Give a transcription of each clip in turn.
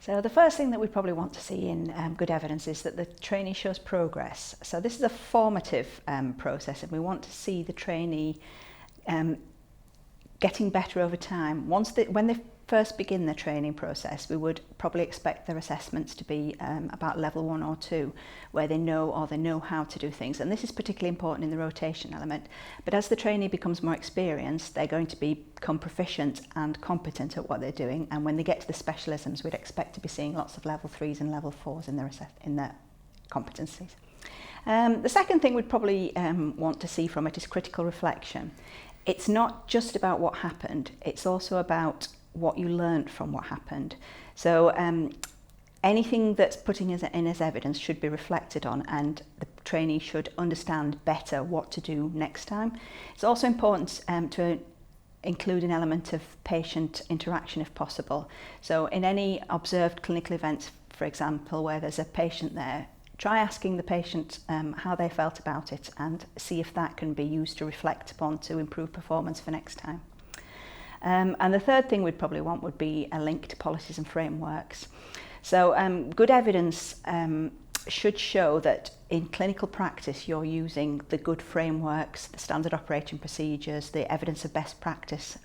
So the first thing that we probably want to see in good evidence is that the trainee shows progress. So this is a formative process, and we want to see the trainee getting better over time. When they first begin the training process, we would probably expect their assessments to be about level 1 or 2, where they know how to do things. And this is particularly important in the rotation element. But as the trainee becomes more experienced, they're going to become proficient and competent at what they're doing. And when they get to the specialisms, we'd expect to be seeing lots of level 3s and level 4s in their competencies. The second thing we'd probably want to see from it is critical reflection. It's not just about what happened, it's also about what you learned from what happened. So anything that's putting in as evidence should be reflected on, and the trainee should understand better what to do next time. It's also important to include an element of patient interaction if possible. So in any observed clinical events, for example, where there's a patient there, try asking the patient how they felt about it and see if that can be used to reflect upon to improve performance for next time. And the third thing we'd probably want would be a link to policies and frameworks. So good evidence should show that in clinical practice you're using the good frameworks, the standard operating procedures, the evidence of best practice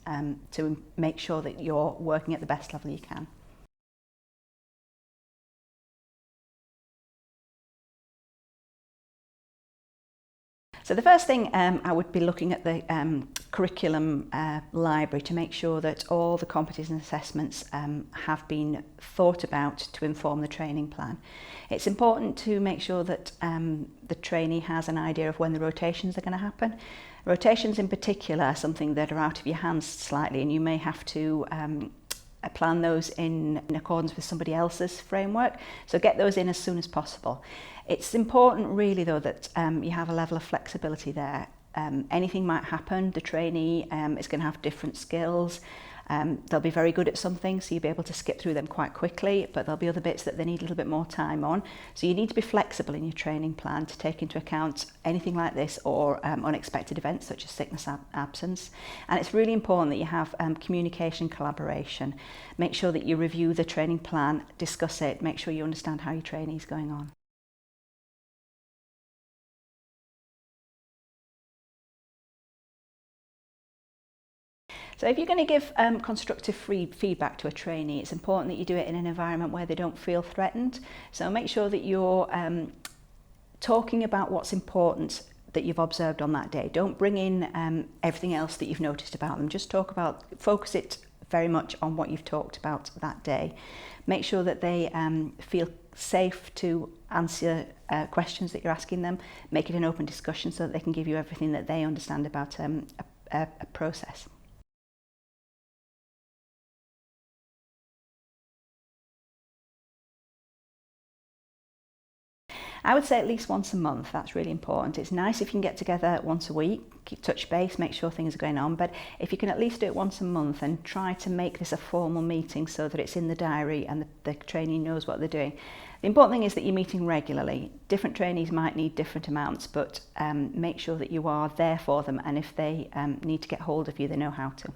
to make sure that you're working at the best level you can. So the first thing I would be looking at the curriculum library to make sure that all the competencies and assessments have been thought about to inform the training plan. It's important to make sure that the trainee has an idea of when the rotations are going to happen. Rotations in particular are something that are out of your hands slightly, and you may have to plan those in accordance with somebody else's framework, so get those in as soon as possible. It's important really though that you have a level of flexibility there. Anything might happen. The trainee is going to have different skills. They'll be very good at some things, so you'll be able to skip through them quite quickly, but there'll be other bits that they need a little bit more time on. So you need to be flexible in your training plan to take into account anything like this or unexpected events such as sickness absence. And it's really important that you have communication, collaboration. Make sure that you review the training plan, discuss it, make sure you understand how your trainee is going on. So if you're going to give constructive feedback to a trainee, it's important that you do it in an environment where they don't feel threatened. So make sure that you're talking about what's important that you've observed on that day. Don't bring in everything else that you've noticed about them. Just focus it very much on what you've talked about that day. Make sure that they feel safe to answer questions that you're asking them. Make it an open discussion so that they can give you everything that they understand about a process. I would say at least once a month. That's really important. It's nice if you can get together once a week, touch base, make sure things are going on, but if you can at least do it once a month and try to make this a formal meeting so that it's in the diary and the trainee knows what they're doing. The important thing is that you're meeting regularly. Different trainees might need different amounts, but make sure that you are there for them, and if they need to get hold of you, they know how to.